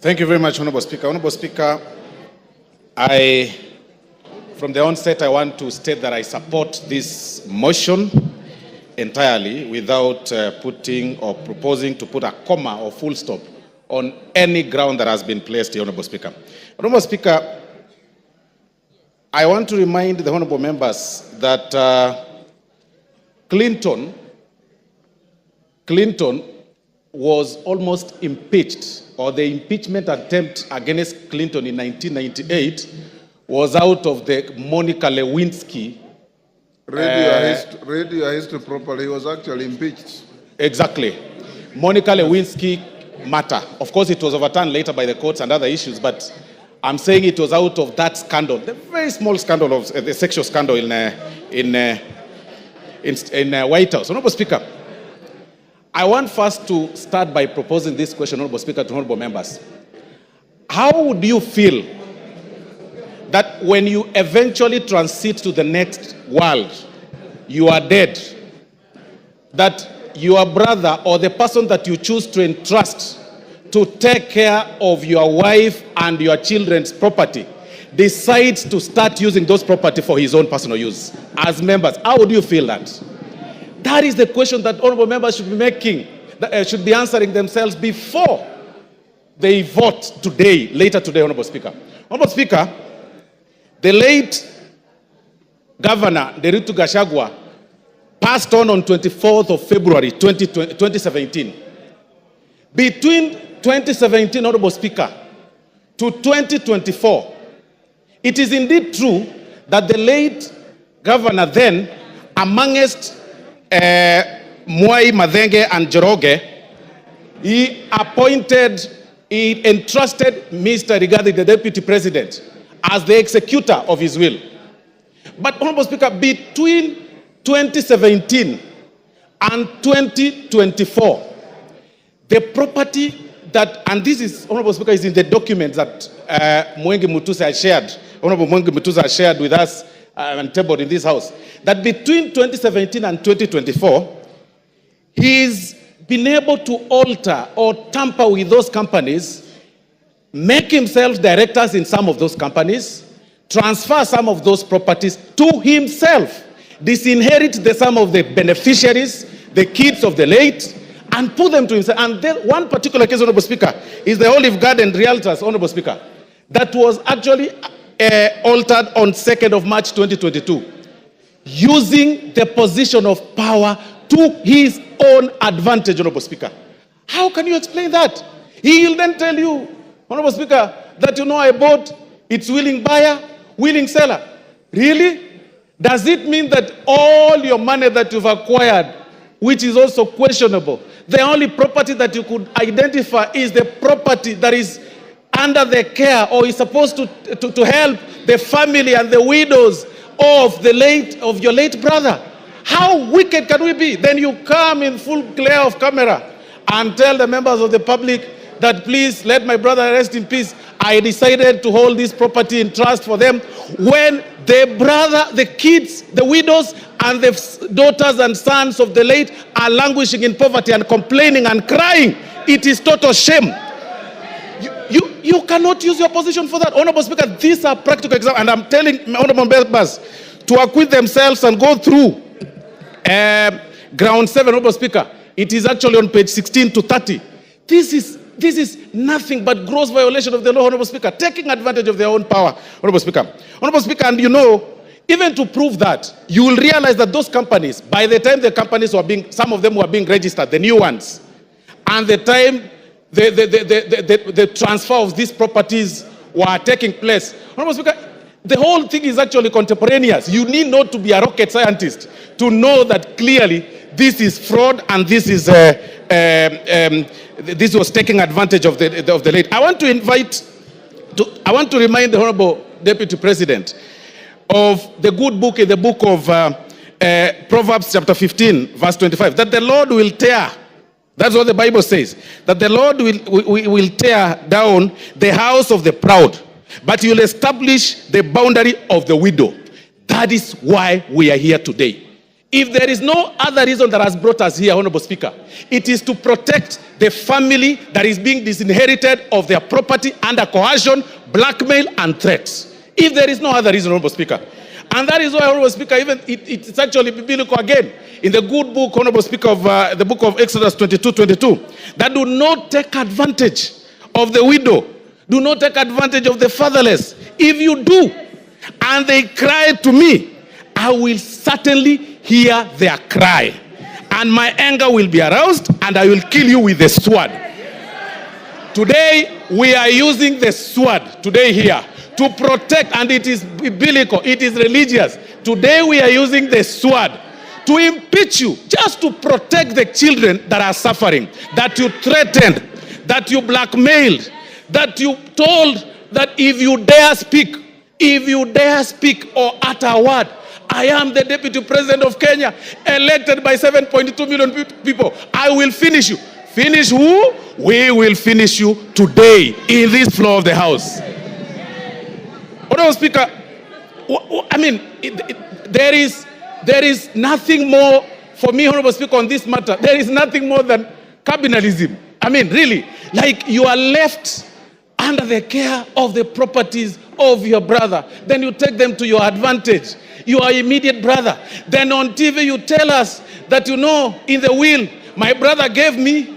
Thank you very much, Honorable Speaker. Honorable Speaker, from the onset, I want to state that I support this motion entirely without putting or proposing to put a comma or full stop on any ground that has been placed here, Honorable Speaker. Honorable Speaker, I want to remind the honorable members that Clinton was almost impeached, or the impeachment attempt against Clinton in 1998 was out of the Monica Lewinsky. Read your history properly. He was actually impeached. Exactly. Monica Lewinsky matter. Of course, it was overturned later by the courts and other issues, but I'm saying it was out of that scandal, the very small scandal of the sexual scandal in White House. Honorable Speaker, I want first to start by proposing this question, Honorable Speaker, to honorable members. How would you feel that when you eventually transit to the next world, you are dead, that your brother or the person that you choose to entrust to take care of your wife and your children's property decides to start using those property for his own personal use? As members, how would you feel that? That is the question that honorable members should be making, should be answering themselves before they vote today, later today, Honorable Speaker. Honorable Speaker, the late Governor Gachagua passed on 24th of February 2017. Between 2017, Honorable Speaker, to 2024, it is indeed true that the late governor then, amongst Mwai, Madenge, and Joroge, he entrusted Mr. Rigathi, the deputy president, as the executor of his will. But, Honorable Speaker, between 2017 and 2024, the property that, and this is, Honorable Speaker, is in the documents that Mwengi Mutusa has shared, Honorable Mwengi Mutusa has shared with us and tabled in this house, that between 2017 and 2024, he's been able to alter or tamper with those companies, make himself directors in some of those companies, transfer some of those properties to himself, disinherit some of the beneficiaries, the kids of the late, and put them to himself. And then one particular case, Honorable Speaker, is the Olive Garden Realtors, Honorable Speaker, that was actually altered on 2nd of March 2022, using the position of power to his own advantage, Honorable Speaker. How can you explain that? He will then tell you, Honorable Speaker, that I bought, it's willing buyer, willing seller. Really? Does it mean that all your money that you've acquired, which is also questionable, the only property that you could identify is the property that is under the care or is supposed to help the family and the widows of your late brother? How wicked can we be? Then you come in full glare of camera and tell the members of the public that please let my brother rest in peace. I decided to hold this property in trust for them, when the brother, the kids, the widows, and the daughters and sons of the late are languishing in poverty and complaining and crying. It is total shame. You cannot use your position for that. Honorable Speaker, these are practical examples, and I'm telling honorable members to acquit themselves and go through ground 7, Honorable Speaker. It is actually on page 16 to 30. This is nothing but gross violation of the law, Honorable Speaker, taking advantage of their own power, Honorable Speaker. Honorable Speaker, and even to prove that, you will realize that those companies, by the time the companies were some of them were being registered, the new ones, and the time the transfer of these properties were taking place, Honorable Speaker, the whole thing is actually contemporaneous. You need not to be a rocket scientist to know that clearly this is fraud and this is this was taking advantage of the late. I want to remind the Honorable Deputy President of the good book in the book of Proverbs chapter 15, verse 25, that the Lord will tear, that's what the Bible says, that the Lord will tear down the house of the proud, but he will establish the boundary of the widow. That is why we are here today. If there is no other reason that has brought us here, Honorable Speaker, it is to protect the family that is being disinherited of their property under coercion, blackmail, and threats. If there is no other reason, Honorable Speaker. And that is why, Honorable Speaker, even it's actually biblical again, in the good book, Honorable Speaker, of the book of Exodus 22:22, that do not take advantage of the widow, do not take advantage of the fatherless. If you do, and they cry to me, I will certainly hear their cry, and my anger will be aroused, and I will kill you with the sword. Today, we are using the sword today here to protect, and it is biblical, it is religious. Today we are using the sword to impeach you, just to protect the children that are suffering, that you threatened, that you blackmailed, that you told that if you dare speak or utter a word, I am the Deputy President of Kenya, elected by 7.2 million people. I will finish you. Finish who? We will finish you today in this floor of the House. Honorable Speaker, I mean, there is nothing more for me, Honorable Speaker, on this matter. There is nothing more than cabinalism. I mean, really, like you are left under the care of the properties of your brother. Then you take them to your advantage. Your immediate brother. Then on TV you tell us that, you know, in the will, my brother gave me,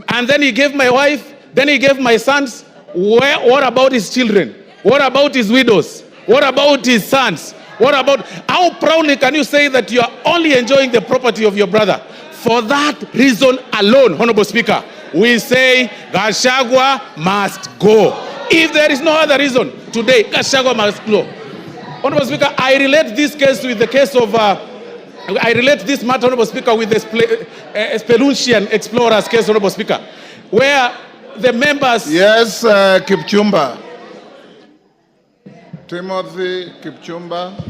and then he gave my wife, then he gave my sons. What about his children? What about his widows? What about his sons? What about, how proudly can you say that you are only enjoying the property of your brother? For that reason alone, Honorable Speaker, we say Gachagua must go. If there is no other reason, today Gachagua must go. Honorable Speaker, I relate this case with the case of, I relate this matter, Honorable Speaker, with the Spelunchian explorers case, Honorable Speaker, where the members... Yes, Kipchumba. Timothy Kipchumba.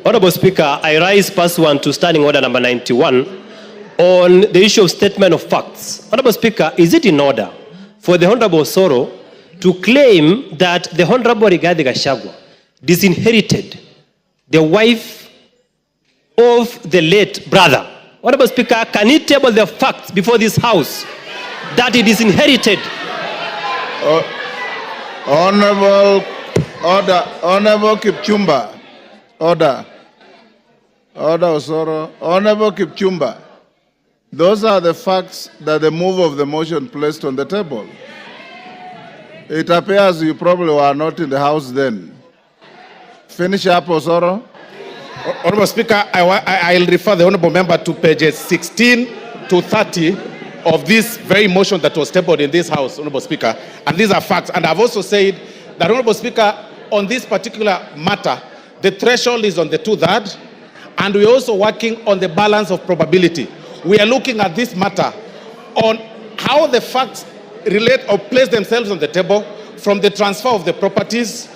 Honorable Speaker, I rise pursuant to Standing Order number 91 on the issue of statement of facts. Honorable Speaker, is it in order for the Honorable Osoro to claim that the Honorable Rigathi Gachagua disinherited the wife of the late brother? Honorable Speaker, can he table the facts before this House that he disinherited? Honorable Kipchumba. Order, Osoro. Honorable Kipchumba. Those are the facts that the move of the motion placed on the table. It appears you probably were not in the House then. Finish up, Osoro. Honorable Speaker, I'll refer the Honorable Member to pages 16 to 30 of this very motion that was tabled in this House, Honorable Speaker. And these are facts. And I've also said that, Honorable Speaker, on this particular matter, the threshold is on the 2/3, and we're also working on the balance of probability. We are looking at this matter on how the facts relate or place themselves on the table from the transfer of the properties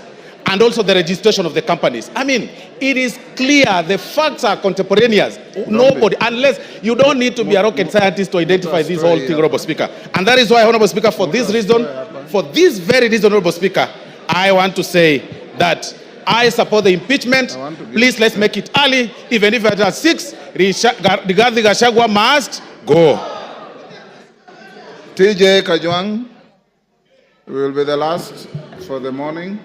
and also the registration of the companies. I mean, it is clear, the facts are contemporaneous. Nobody, unless you don't need to be a rocket scientist to identify this whole thing, Honorable Speaker. And that is why, Honorable Speaker, for this reason, for this very reason, Honorable Speaker, I want to say that I support the impeachment. Please, let's make it early. Even if it's at 6, Rigathi Gachagua must go. TJ Kajwang will be the last for the morning.